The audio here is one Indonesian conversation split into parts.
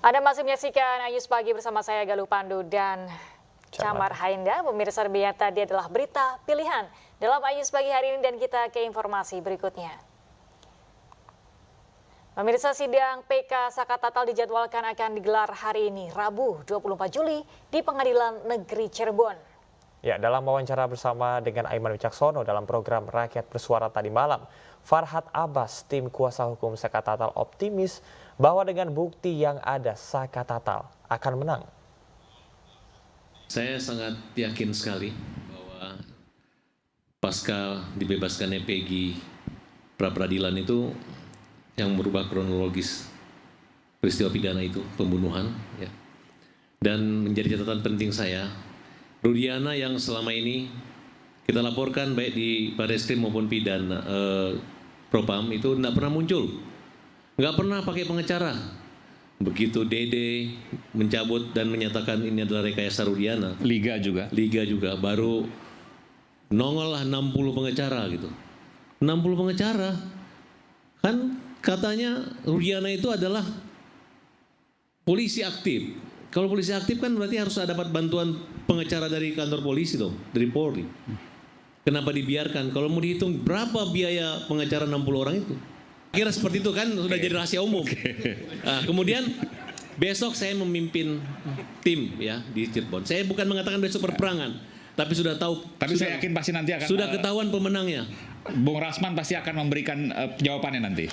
Anda masih menyaksikan Ayus Pagi bersama saya Galuh Pandu dan Camar Hainda. Pemirsa tadi adalah berita pilihan dalam Ayus Pagi hari ini dan kita ke informasi berikutnya. Pemirsa, sidang PK Saka Tatal dijadwalkan akan digelar hari ini Rabu 24 Juli di Pengadilan Negeri Cirebon. Ya, dalam wawancara bersama dengan Aiman Wicaksono dalam program Rakyat Bersuara tadi malam, Farhad Abbas, tim kuasa hukum Saka Tatal optimis bahwa dengan bukti yang ada Saka Tatal akan menang. Saya sangat yakin sekali bahwa pasca dibebaskannya Peggy pra-peradilan itu yang merubah kronologis peristiwa pidana itu, pembunuhan, ya. Dan menjadi catatan penting saya, Rudiana yang selama ini kita laporkan baik di Barreskrim maupun pidana Propam itu tidak pernah muncul, nggak pernah pakai pengacara. Begitu Dede mencabut dan menyatakan ini adalah rekayasa Rudiana, Liga juga baru nongol lah 60 pengacara gitu. 60 pengacara kan katanya Rudiana itu adalah polisi aktif. Kalau polisi aktif kan berarti harus dapat bantuan pengacara dari kantor polisi dong, dari Polri. Kenapa dibiarkan? Kalau mau dihitung berapa biaya pengacara 60 orang itu? Kira seperti itu kan sudah jadi rahasia umum. Nah, kemudian besok saya memimpin tim ya di Cirebon. Saya bukan mengatakan besok perperangan, tapi sudah tahu. Tapi saya yakin pasti nanti akan sudah ketahuan pemenangnya. Bung Rasman pasti akan memberikan jawabannya nanti.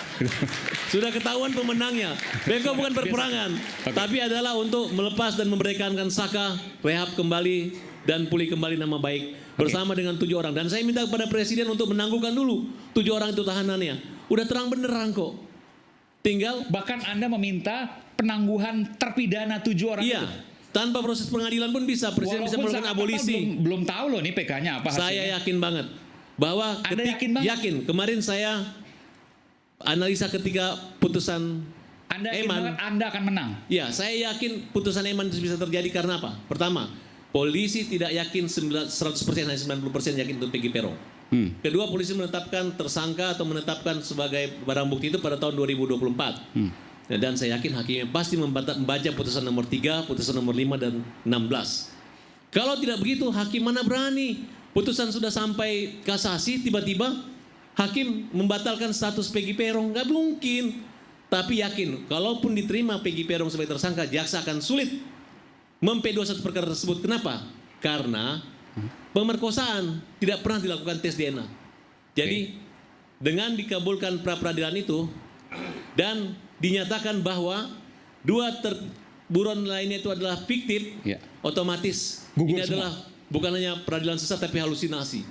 Sudah ketahuan pemenangnya. Besok bukan perperangan, tapi adalah untuk melepas dan memerdekakan Saka, rehab kembali dan pulih kembali nama baik bersama dengan 7 orang. Dan saya minta kepada Presiden untuk menangguhkan dulu 7 orang itu tahanannya. Udah terang benerang kok. Tinggal bahkan Anda meminta penangguhan terpidana 7 orang itu. Tanpa proses pengadilan pun bisa. Presiden bisa melakukan abolisi. Belum tahu loh nih PK-nya apa hasilnya. Saya yakin banget bahwa yakin kemarin saya analisa ketika putusan Eman, Anda akan menang. Ya, saya yakin putusan Eman itu bisa terjadi karena apa? Pertama, polisi tidak yakin 100%, hanya 90% yakin itu Peggy Peron. Kedua, polisi menetapkan tersangka atau menetapkan sebagai barang bukti itu pada tahun 2024. Dan saya yakin hakimnya pasti membaca putusan nomor 3, putusan nomor 5 dan 16. Kalau tidak begitu, hakim mana berani? Putusan sudah sampai kasasi, tiba-tiba hakim membatalkan status Peggy Peron. Nggak mungkin. Tapi yakin, kalaupun diterima Peggy Peron sebagai tersangka, jaksa akan sulit mem-P21 perkara tersebut. Kenapa? Karena pemerkosaan tidak pernah dilakukan tes DNA. Jadi dengan dikabulkan pra-peradilan itu dan dinyatakan bahwa 2 buron lainnya itu adalah fiktif, otomatis gugur ini adalah bukan hanya peradilan sesat tapi halusinasi.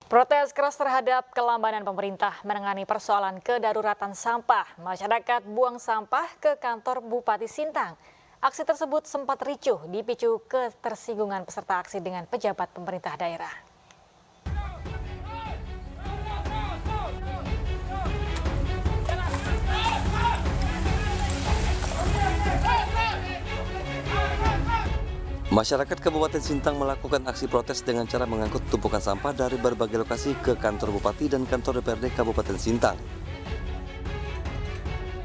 Protes keras terhadap kelambanan pemerintah menangani persoalan kedaruratan sampah. Masyarakat buang sampah ke kantor Bupati Sintang. Aksi tersebut sempat ricuh dipicu ketersinggungan peserta aksi dengan pejabat pemerintah daerah. Masyarakat Kabupaten Sintang melakukan aksi protes dengan cara mengangkut tumpukan sampah dari berbagai lokasi ke kantor Bupati dan kantor DPRD Kabupaten Sintang.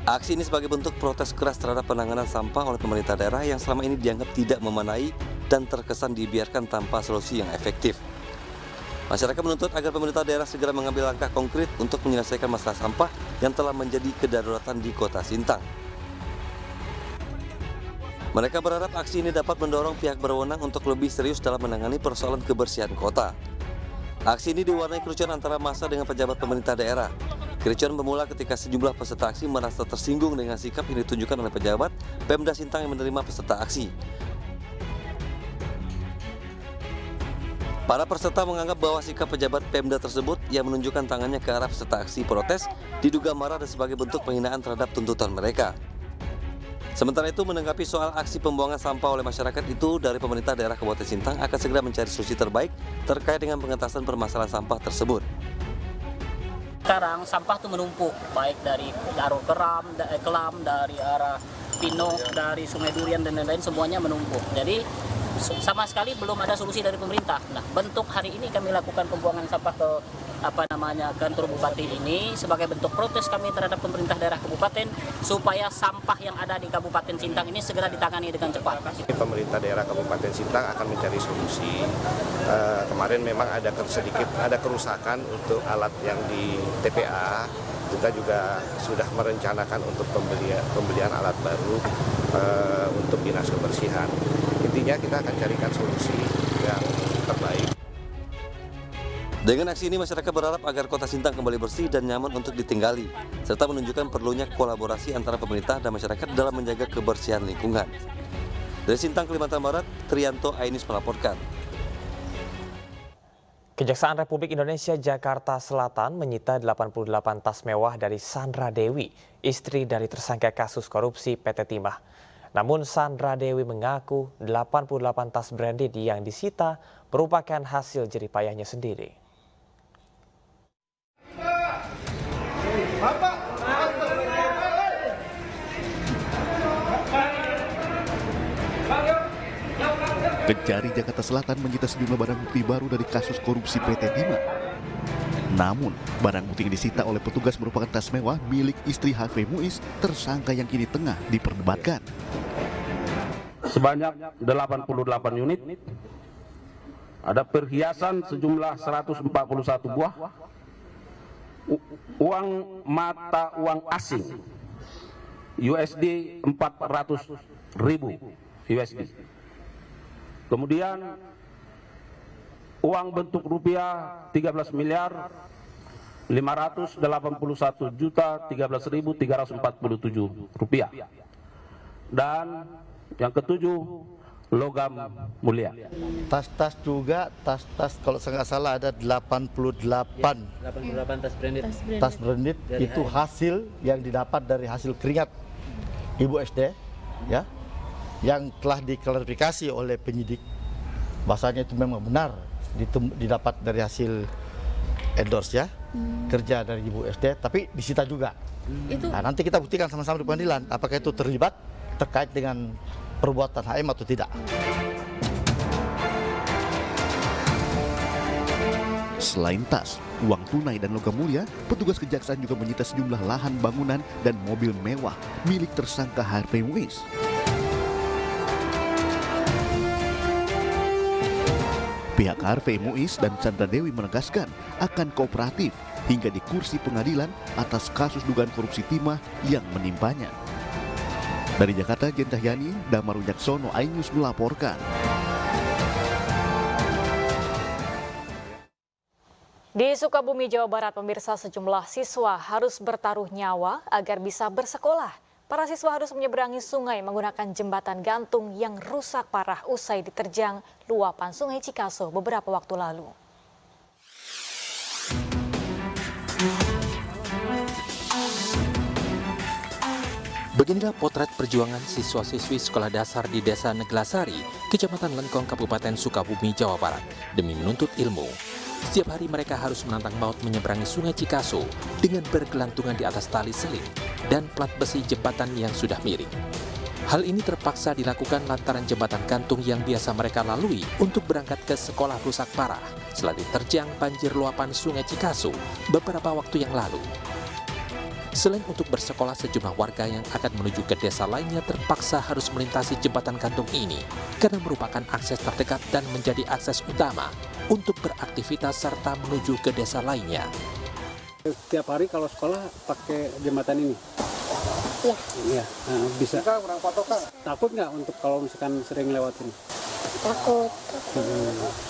Aksi ini sebagai bentuk protes keras terhadap penanganan sampah oleh pemerintah daerah yang selama ini dianggap tidak memadai dan terkesan dibiarkan tanpa solusi yang efektif. Masyarakat menuntut agar pemerintah daerah segera mengambil langkah konkret untuk menyelesaikan masalah sampah yang telah menjadi kedaruratan di Kota Sintang. Mereka berharap aksi ini dapat mendorong pihak berwenang untuk lebih serius dalam menangani persoalan kebersihan kota. Aksi ini diwarnai kericuhan antara massa dengan pejabat pemerintah daerah. Kericuhan bermula ketika sejumlah peserta aksi merasa tersinggung dengan sikap yang ditunjukkan oleh pejabat Pemda Sintang yang menerima peserta aksi. Para peserta menganggap bahwa sikap pejabat Pemda tersebut yang menunjukkan tangannya ke arah peserta aksi protes diduga marah dan sebagai bentuk penghinaan terhadap tuntutan mereka. Sementara itu, menanggapi soal aksi pembuangan sampah oleh masyarakat itu, dari pemerintah daerah Kabupaten Sintang akan segera mencari solusi terbaik terkait dengan pengentasan permasalahan sampah tersebut. Sekarang sampah itu menumpuk, baik dari arah Kelam, dari arah Pinok, dari Sungai Durian dan lain-lain, semuanya menumpuk. Jadi sama sekali belum ada solusi dari pemerintah. Nah, bentuk hari ini kami lakukan pembuangan sampah ke kantor bupati ini sebagai bentuk protes kami terhadap pemerintah daerah kabupaten supaya sampah yang ada di Kabupaten Sintang ini segera ditangani dengan cepat. Pemerintah daerah Kabupaten Sintang akan mencari solusi. Kemarin memang ada kerusakan untuk alat yang di TPA. Kita juga sudah merencanakan untuk pembelian alat baru untuk dinas kebersihan. Intinya kita akan carikan solusi yang terbaik. Dengan aksi ini, masyarakat berharap agar kota Sintang kembali bersih dan nyaman untuk ditinggali, serta menunjukkan perlunya kolaborasi antara pemerintah dan masyarakat dalam menjaga kebersihan lingkungan. Dari Sintang, Kalimantan Barat, Trianto Ainus melaporkan. Kejaksaan Republik Indonesia Jakarta Selatan menyita 88 tas mewah dari Sandra Dewi, istri dari tersangka kasus korupsi PT Timah. Namun Sandra Dewi mengaku 88 tas branded yang disita merupakan hasil jeripayahnya sendiri. Kejari Jakarta Selatan menyita sejumlah barang bukti baru dari kasus korupsi PT Timah. Namun, barang bukti yang disita oleh petugas merupakan tas mewah milik istri Harvey Muiz, tersangka yang kini tengah diperdebatkan. Sebanyak 88 unit, ada perhiasan sejumlah 141 buah, uang mata uang asing USD 400.000 USD. Kemudian uang bentuk rupiah 13.581.013.347 rupiah. Dan yang ketujuh, logam mulia. Tas-tas juga, tas-tas kalau saya nggak salah ada 88 tas branded. Tas branded itu hasil yang didapat dari hasil keringat Ibu SD, ya, yang telah diklarifikasi oleh penyidik. Bahasanya itu memang benar didapat dari hasil endorse, ya, kerja dari Ibu SD, tapi disita juga. Nah, nanti kita buktikan sama-sama di pengadilan apakah itu terlibat terkait dengan perbuatan HM atau tidak. Selain tas, uang tunai dan logam mulia, petugas kejaksaan juga menyita sejumlah lahan bangunan dan mobil mewah milik tersangka Harvey Muiz. Pihak Harvey Muiz dan Sandra Dewi menegaskan akan kooperatif hingga di kursi pengadilan atas kasus dugaan korupsi timah yang menimpanya. Dari Jakarta, Jen Cahyani, Damar Wijaksono, iNews melaporkan. Di Sukabumi, Jawa Barat, pemirsa, sejumlah siswa harus bertaruh nyawa agar bisa bersekolah. Para siswa harus menyeberangi sungai menggunakan jembatan gantung yang rusak parah usai diterjang luapan Sungai Cikaso beberapa waktu lalu. Beginilah potret perjuangan siswa-siswi sekolah dasar di Desa Neglasari, Kecamatan Lengkong, Kabupaten Sukabumi, Jawa Barat, demi menuntut ilmu. Setiap hari mereka harus menantang maut menyeberangi Sungai Cikaso dengan bergelantungan di atas tali seling dan plat besi jembatan yang sudah miring. Hal ini terpaksa dilakukan lantaran jembatan gantung yang biasa mereka lalui untuk berangkat ke sekolah rusak parah setelah diterjang banjir luapan Sungai Cikaso beberapa waktu yang lalu. Selain untuk bersekolah, sejumlah warga yang akan menuju ke desa lainnya terpaksa harus melintasi jembatan gantung ini karena merupakan akses terdekat dan menjadi akses utama untuk beraktivitas serta menuju ke desa lainnya. Setiap hari kalau sekolah pakai jembatan ini? Iya. Bisa. Takut nggak untuk kalau misalkan sering lewat ini? Takut.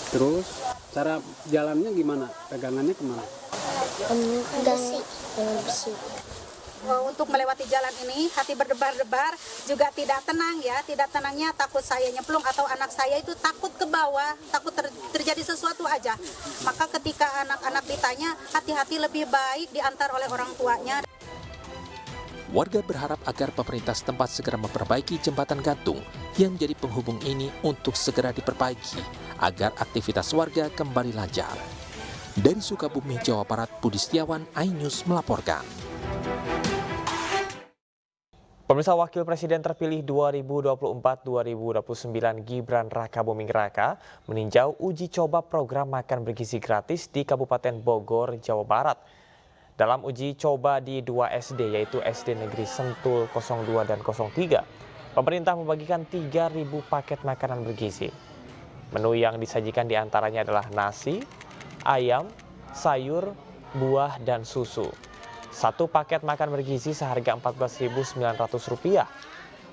Terus cara jalannya gimana? Pegangannya kemana? Besi. Untuk melewati jalan ini hati berdebar-debar, juga tidak tenang ya. Tidak tenangnya takut saya nyemplung atau anak saya itu takut ke bawah, takut terjadi sesuatu aja. Maka ketika anak-anak ditanya, hati-hati lebih baik diantar oleh orang tuanya. Warga berharap agar pemerintah setempat segera memperbaiki jembatan gantung yang menjadi penghubung ini untuk segera diperbaiki agar aktivitas warga kembali lancar. Dari Sukabumi, Jawa Barat, Budi Setiawan, iNews melaporkan. Pemirsa, Wakil Presiden terpilih 2024-2029 Gibran Rakabuming Raka meninjau uji coba program makan bergizi gratis di Kabupaten Bogor, Jawa Barat. Dalam uji coba di 2 SD, yaitu SD Negeri Sentul 02 dan 03, pemerintah membagikan 3.000 paket makanan bergizi. Menu yang disajikan diantaranya adalah nasi, ayam, sayur, buah, dan susu. Satu paket makan bergizi seharga Rp14.900.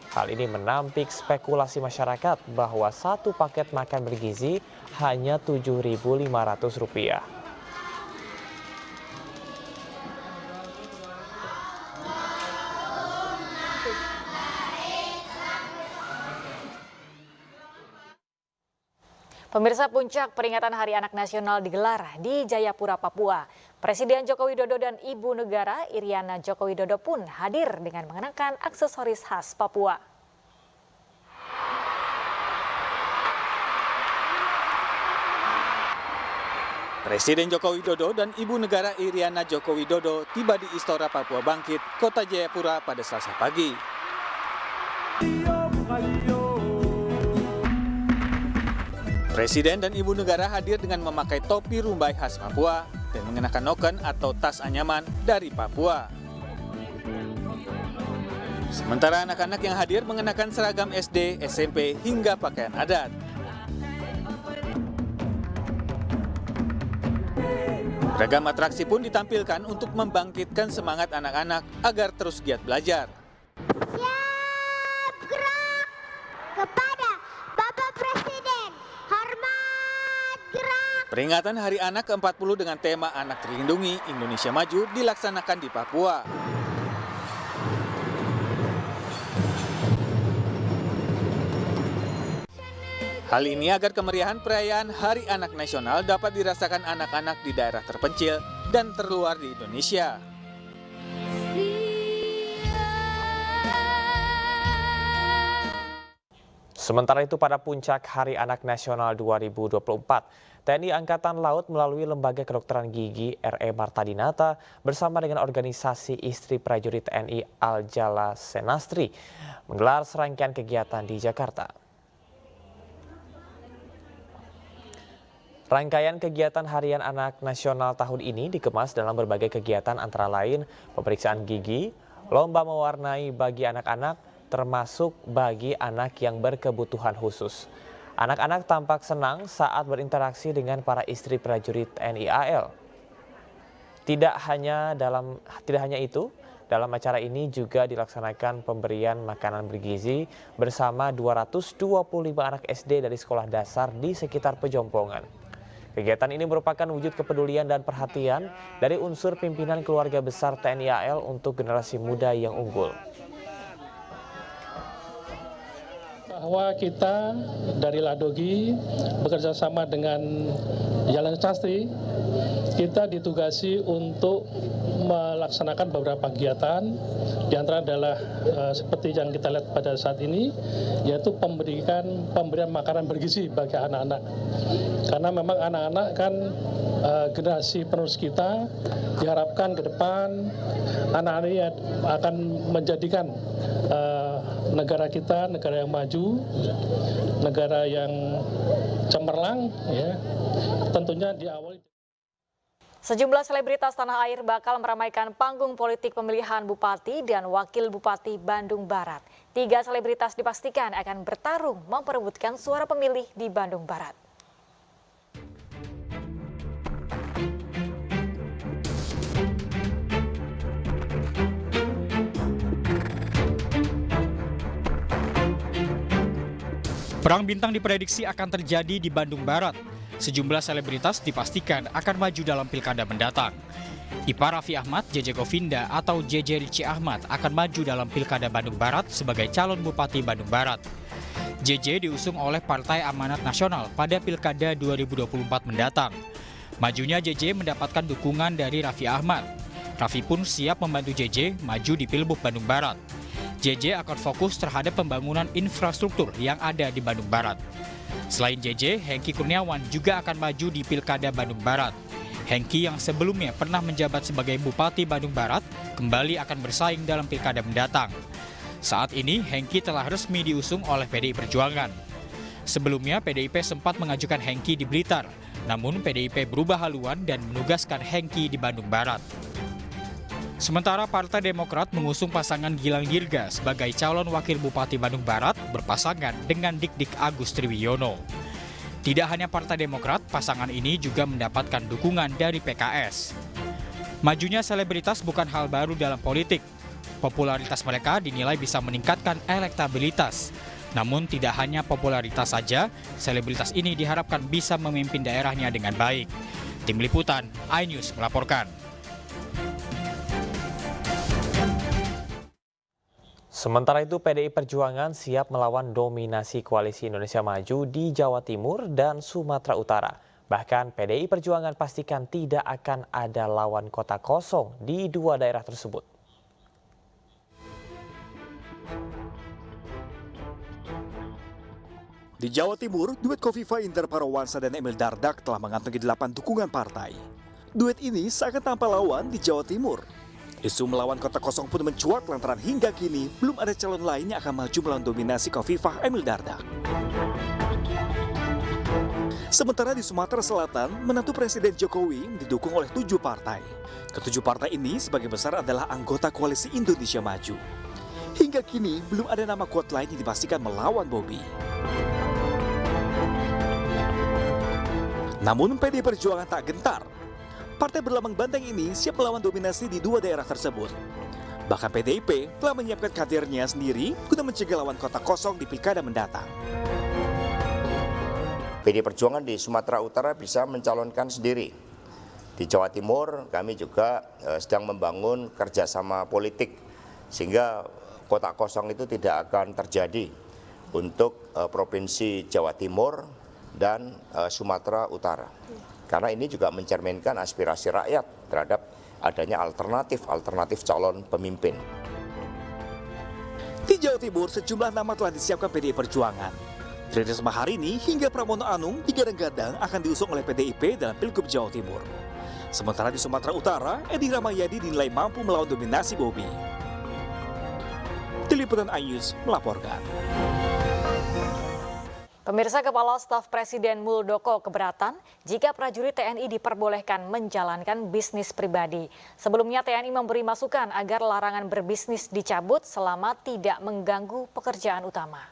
Hal ini menampik spekulasi masyarakat bahwa satu paket makan bergizi hanya Rp7.500. Pemirsa, puncak peringatan Hari Anak Nasional digelar di Jayapura, Papua. Presiden Joko Widodo dan Ibu Negara Iriana Joko Widodo pun hadir dengan mengenakan aksesoris khas Papua. Presiden Joko Widodo dan Ibu Negara Iriana Joko Widodo tiba di Istora Papua Bangkit, Kota Jayapura pada Selasa pagi. Presiden dan Ibu Negara hadir dengan memakai topi rumbai khas Papua dan mengenakan noken atau tas anyaman dari Papua. Sementara anak-anak yang hadir mengenakan seragam SD, SMP, hingga pakaian adat. Beragam atraksi pun ditampilkan untuk membangkitkan semangat anak-anak agar terus giat belajar. Siap gerak kepada Bapak Presiden, hormat gerak. Peringatan Hari Anak ke-40 dengan tema Anak Terlindungi, Indonesia Maju dilaksanakan di Papua. Hal ini agar kemeriahan perayaan Hari Anak Nasional dapat dirasakan anak-anak di daerah terpencil dan terluar di Indonesia. Sementara itu, pada puncak Hari Anak Nasional 2024, TNI Angkatan Laut melalui Lembaga Kedokteran Gigi RE Marta Dinata bersama dengan organisasi istri prajurit TNI Al-Jala Senastri menggelar serangkaian kegiatan di Jakarta. Rangkaian kegiatan Harian Anak Nasional tahun ini dikemas dalam berbagai kegiatan antara lain pemeriksaan gigi, lomba mewarnai bagi anak-anak, termasuk bagi anak yang berkebutuhan khusus. Anak-anak tampak senang saat berinteraksi dengan para istri prajurit TNI AL. Tidak hanya itu, dalam acara ini juga dilaksanakan pemberian makanan bergizi bersama 225 anak SD dari sekolah dasar di sekitar Pejompongan. Kegiatan ini merupakan wujud kepedulian dan perhatian dari unsur pimpinan keluarga besar TNI AL untuk generasi muda yang unggul. Bahwa kita dari Ladogi bekerja sama dengan Jala Senastri, kita ditugasi untuk melaksanakan beberapa kegiatan. Di antara adalah seperti yang kita lihat pada saat ini, yaitu pemberian makanan bergizi bagi anak-anak. Karena memang anak-anak kan generasi penerus kita, diharapkan ke depan anak-anak ini akan menjadikan negara kita negara yang maju, negara yang cemerlang, ya. Tentunya diawali. Sejumlah selebritas tanah air bakal meramaikan panggung politik pemilihan Bupati dan Wakil Bupati Bandung Barat. 3 selebritas dipastikan akan bertarung memperebutkan suara pemilih di Bandung Barat. Perang bintang diprediksi akan terjadi di Bandung Barat. Sejumlah selebritas dipastikan akan maju dalam pilkada mendatang. Ipar Raffi Ahmad, JJ Govinda atau JJ Ritchie Ahmad akan maju dalam pilkada Bandung Barat sebagai calon Bupati Bandung Barat. JJ diusung oleh Partai Amanat Nasional pada pilkada 2024 mendatang. Majunya JJ mendapatkan dukungan dari Raffi Ahmad. Raffi pun siap membantu JJ maju di Pilbub Bandung Barat. JJ akan fokus terhadap pembangunan infrastruktur yang ada di Bandung Barat. Selain JJ, Hengki Kurniawan juga akan maju di Pilkada Bandung Barat. Hengki yang sebelumnya pernah menjabat sebagai Bupati Bandung Barat kembali akan bersaing dalam pilkada mendatang. Saat ini Hengki telah resmi diusung oleh PDI Perjuangan. Sebelumnya PDIP sempat mengajukan Hengki di Blitar, namun PDIP berubah haluan dan menugaskan Hengki di Bandung Barat. Sementara Partai Demokrat mengusung pasangan Gilang Dirga sebagai calon wakil Bupati Bandung Barat berpasangan dengan Dik-Dik Agus Triwiyono. Tidak hanya Partai Demokrat, pasangan ini juga mendapatkan dukungan dari PKS. Majunya selebritas bukan hal baru dalam politik. Popularitas mereka dinilai bisa meningkatkan elektabilitas. Namun tidak hanya popularitas saja, selebritas ini diharapkan bisa memimpin daerahnya dengan baik. Tim Liputan, iNews melaporkan. Sementara itu, PDI Perjuangan siap melawan dominasi Koalisi Indonesia Maju di Jawa Timur dan Sumatera Utara. Bahkan PDI Perjuangan pastikan tidak akan ada lawan kota kosong di dua daerah tersebut. Di Jawa Timur, duet Kofifa Indar Parawansa dan Emil Dardak telah mengantongi 8 dukungan partai. Duet ini seakan tanpa lawan di Jawa Timur. Isu melawan kota kosong pun mencuat lantaran hingga kini belum ada calon lain yang akan maju melawan dominasi Kofifa Emil Dardak. Sementara di Sumatera Selatan, menantu Presiden Jokowi didukung oleh 7 partai. Ketujuh partai ini sebagian besar adalah anggota Koalisi Indonesia Maju. Hingga kini belum ada nama kuat lain yang dipastikan melawan Bobi. Namun PDI Perjuangan tak gentar. Partai berlambang banteng ini siap melawan dominasi di dua daerah tersebut. Bahkan PDIP telah menyiapkan kadernya sendiri guna mencegah lawan kota kosong di pilkada mendatang. PDI Perjuangan di Sumatera Utara bisa mencalonkan sendiri. Di Jawa Timur kami juga sedang membangun kerjasama politik sehingga kota kosong itu tidak akan terjadi untuk Provinsi Jawa Timur dan Sumatera Utara. Karena ini juga mencerminkan aspirasi rakyat terhadap adanya alternatif calon pemimpin. Di Jawa Timur, sejumlah nama telah disiapkan PDI Perjuangan. Tri Risma hari ini hingga Pramono Anung digadang-gadang akan diusung oleh PDIP dalam Pilgub Jawa Timur. Sementara di Sumatera Utara, Edi Rahmayadi dinilai mampu melawan dominasi Bobi. Tim Liputan iNews melaporkan. Pemirsa, Kepala Staf Presiden Muldoko keberatan jika prajurit TNI diperbolehkan menjalankan bisnis pribadi. Sebelumnya TNI memberi masukan agar larangan berbisnis dicabut selama tidak mengganggu pekerjaan utama.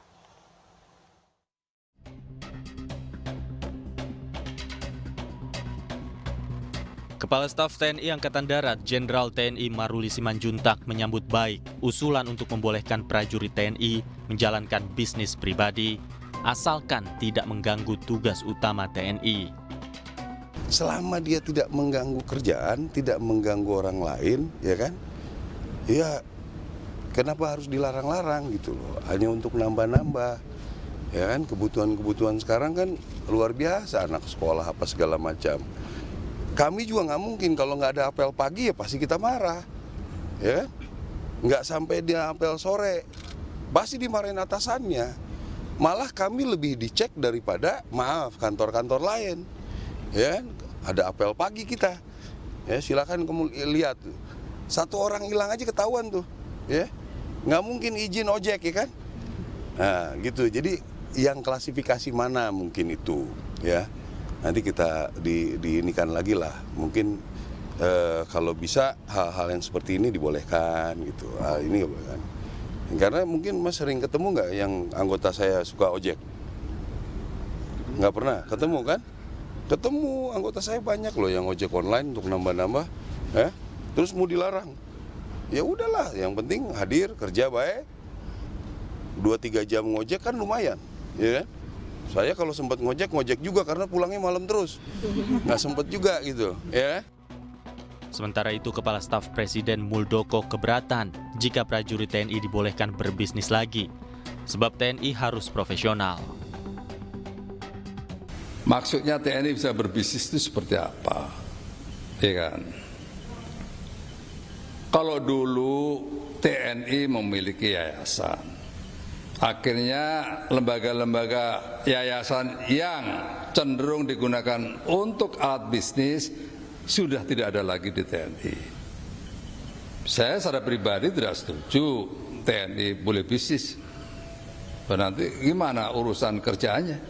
Kepala Staf TNI Angkatan Darat Jenderal TNI Maruli Simanjuntak menyambut baik usulan untuk membolehkan prajurit TNI menjalankan bisnis pribadi asalkan tidak mengganggu tugas utama TNI. Selama dia tidak mengganggu kerjaan, tidak mengganggu orang lain, ya kan? Ya, kenapa harus dilarang-larang gitu loh? Hanya untuk nambah-nambah, ya kan? Kebutuhan-kebutuhan sekarang kan luar biasa, anak sekolah apa segala macam. Kami juga nggak mungkin kalau nggak ada apel pagi ya pasti kita marah, ya kan? Nggak sampai dia apel sore, pasti dimarahin atasannya. Malah kami lebih dicek daripada kantor-kantor lain, ya ada apel pagi kita, ya silakan kamu lihat, satu orang hilang aja ketahuan tuh, ya nggak mungkin izin ojek ya kan, nah gitu. Jadi yang klasifikasi mana mungkin itu, ya nanti kita diinikan lagi lah, mungkin kalau bisa hal-hal yang seperti ini dibolehkan gitu, ini nggak boleh kan. Karena mungkin Mas sering ketemu nggak yang anggota saya suka ojek? Nggak pernah ketemu kan? Ketemu anggota saya banyak loh yang ojek online untuk nambah-nambah, ya. Terus mau dilarang? Ya udahlah, yang penting hadir kerja baik. 2-3 jam ngojek kan lumayan, ya kan? Saya kalau sempat ngojek juga karena pulangnya malam terus, nggak sempat juga gitu, ya. Sementara itu, Kepala Staf Presiden Muldoko keberatan jika prajurit TNI dibolehkan berbisnis lagi, sebab TNI harus profesional. Maksudnya TNI bisa berbisnis itu seperti apa? Ya kan? Kalau dulu TNI memiliki yayasan, akhirnya lembaga-lembaga yayasan yang cenderung digunakan untuk alat bisnis sudah tidak ada lagi di TNI. Saya secara pribadi tidak setuju TNI boleh bisnis. Nanti gimana urusan kerjaannya?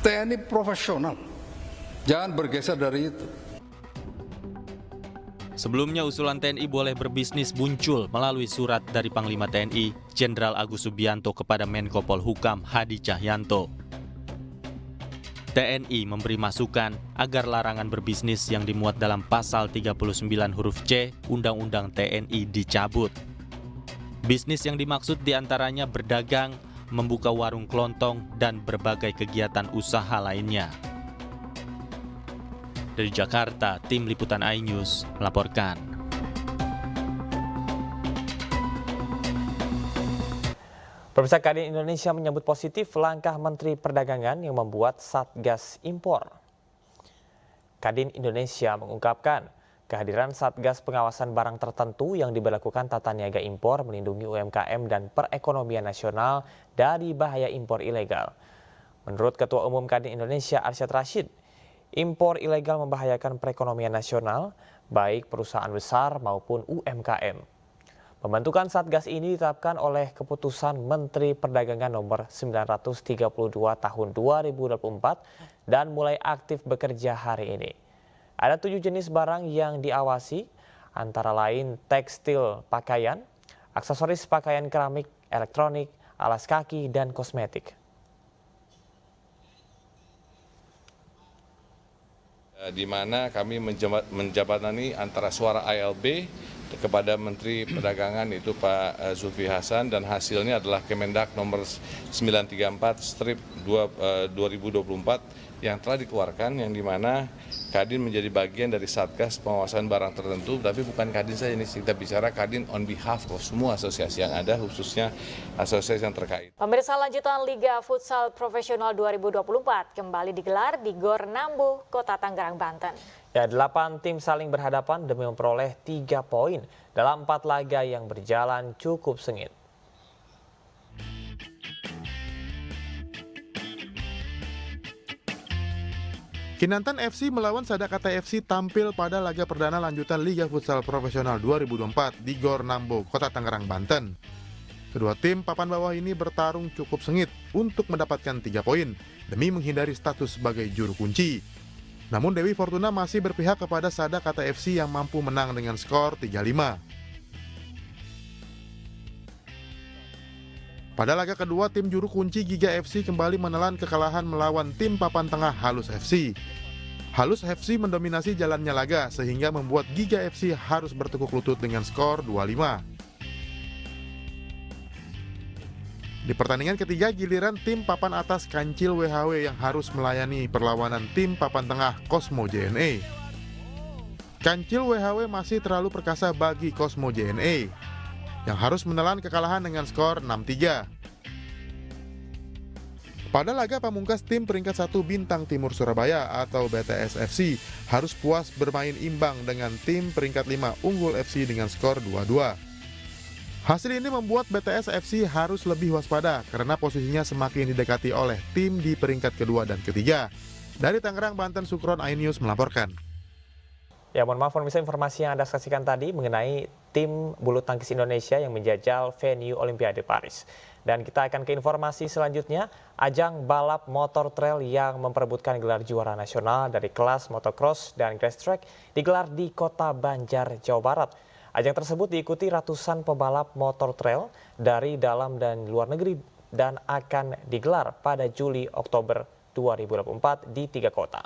TNI profesional, jangan bergeser dari itu. Sebelumnya usulan TNI boleh berbisnis muncul melalui surat dari Panglima TNI Jenderal Agus Subianto kepada Menko Polhukam Hadi Cahyanto. TNI memberi masukan agar larangan berbisnis yang dimuat dalam pasal 39 huruf C Undang-Undang TNI dicabut. Bisnis yang dimaksud diantaranya berdagang, membuka warung kelontong, dan berbagai kegiatan usaha lainnya. Dari Jakarta, tim liputan iNews melaporkan. Pemirsa, Kadin Indonesia menyambut positif langkah Menteri Perdagangan yang membuat Satgas Impor. Kadin Indonesia mengungkapkan kehadiran Satgas Pengawasan Barang Tertentu yang diberlakukan tata niaga impor melindungi UMKM dan perekonomian nasional dari bahaya impor ilegal. Menurut Ketua Umum Kadin Indonesia Arsyad Rashid, impor ilegal membahayakan perekonomian nasional, baik perusahaan besar maupun UMKM. Pembentukan Satgas ini ditetapkan oleh Keputusan Menteri Perdagangan Nomor 932 Tahun 2024 dan mulai aktif bekerja hari ini. Ada 7 jenis barang yang diawasi, antara lain tekstil pakaian, aksesoris pakaian keramik, elektronik, alas kaki, dan kosmetik. Di mana kami menjabatani antara suara ALB kepada Menteri Perdagangan itu Pak Zulfi Hasan, dan hasilnya adalah Kemendak nomor 934/2024 yang telah dikeluarkan, yang dimana Kadin menjadi bagian dari Satgas Pengawasan Barang Tertentu, tapi bukan Kadin saja, ini kita bicara Kadin on behalf of semua asosiasi yang ada, khususnya asosiasi yang terkait. Pemirsa, lanjutan Liga Futsal Profesional 2024 kembali digelar di Gor Nambu, Kota Tangerang, Banten. Ya, 8 tim saling berhadapan demi memperoleh 3 poin dalam 4 laga yang berjalan cukup sengit. Kinantan FC melawan Sadakata FC tampil pada laga perdana lanjutan Liga Futsal Profesional 2024 di Gor Nambu, Kota Tangerang, Banten. Kedua tim papan bawah ini bertarung cukup sengit untuk mendapatkan 3 poin demi menghindari status sebagai juru kunci. Namun Dewi Fortuna masih berpihak kepada Sadakata FC yang mampu menang dengan skor 3-5. Pada laga kedua, tim juru kunci Giga FC kembali menelan kekalahan melawan tim papan tengah Halus FC. Halus FC mendominasi jalannya laga sehingga membuat Giga FC harus bertekuk lutut dengan skor 2-5. Di pertandingan ketiga, giliran tim papan atas Kancil WHW yang harus melayani perlawanan tim papan tengah Cosmo JNE. Kancil WHW masih terlalu perkasa bagi Cosmo JNE yang harus menelan kekalahan dengan skor 6-3. Pada laga pamungkas, tim peringkat 1 Bintang Timur Surabaya atau BTS FC harus puas bermain imbang dengan tim peringkat 5 Unggul FC dengan skor 2-2. Hasil ini membuat BTS FC harus lebih waspada karena posisinya semakin didekati oleh tim di peringkat kedua dan ketiga. Dari Tangerang, Banten, Sukron, iNews melaporkan. Ya, mohon maaf pemirsa, informasi yang Anda saksikan tadi mengenai tim bulu tangkis Indonesia yang menjajal venue Olimpiade Paris. Dan kita akan ke informasi selanjutnya, ajang balap motor trail yang memperebutkan gelar juara nasional dari kelas motocross dan grass track digelar di Kota Banjar, Jawa Barat. Ajang tersebut diikuti ratusan pebalap motor trail dari dalam dan luar negeri dan akan digelar pada Juli-Oktober 2024 di 3 kota.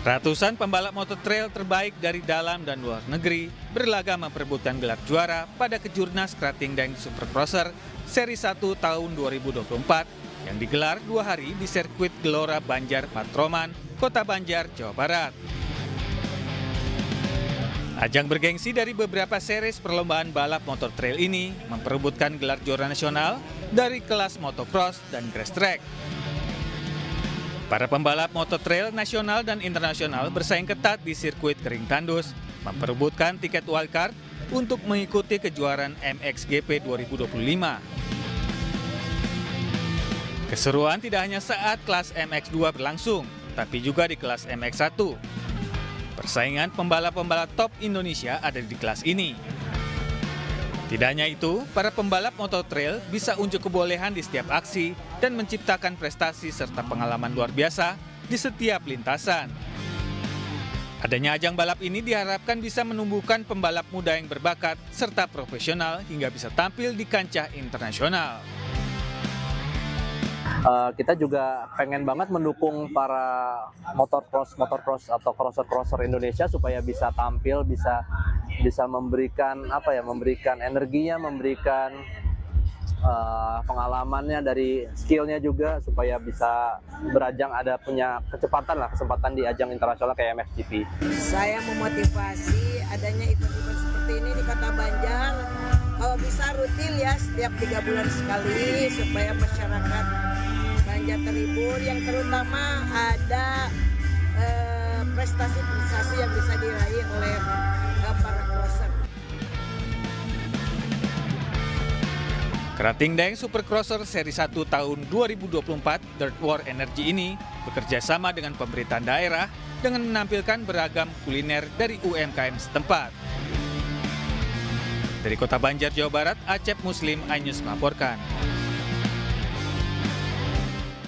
Ratusan pembalap motor trail terbaik dari dalam dan luar negeri berlaga memperebutkan gelar juara pada Kejurnas Krating dan Supercrosser Seri 1 tahun 2024 yang digelar 2 hari di sirkuit Gelora Banjar Patroman, Kota Banjar, Jawa Barat. Ajang bergengsi dari beberapa series perlombaan balap motor trail ini memperebutkan gelar juara nasional dari kelas motocross dan grass track. Para pembalap motor trail nasional dan internasional bersaing ketat di sirkuit Kering Tandus, memperebutkan tiket wildcard untuk mengikuti kejuaraan MXGP 2025. Keseruan tidak hanya saat kelas MX2 berlangsung, tapi juga di kelas MX1. Persaingan pembalap-pembalap top Indonesia ada di kelas ini. Tidak hanya itu, para pembalap motor trail bisa unjuk kebolehan di setiap aksi dan menciptakan prestasi serta pengalaman luar biasa di setiap lintasan. Adanya ajang balap ini diharapkan bisa menumbuhkan pembalap muda yang berbakat serta profesional hingga bisa tampil di kancah internasional. Kita juga pengen banget mendukung para motocross atau crosser Indonesia supaya bisa tampil, bisa memberikan memberikan energinya, memberikan pengalamannya dari skillnya juga supaya bisa berajang, punya kesempatan di ajang internasional kayak MXGP. Saya memotivasi adanya event-event seperti ini di Kota Banjar. Kalau bisa rutin ya setiap 3 bulan sekali supaya masyarakat Banjar terhibur, yang terutama ada prestasi-prestasi yang bisa diraih oleh para crosser. Krating Daeng Supercrosser Seri 1 tahun 2024 Dirt War Energy ini bekerja sama dengan pemerintahan daerah dengan menampilkan beragam kuliner dari UMKM setempat. Dari Kota Banjar, Jawa Barat, Acep Muslim, iNews melaporkan.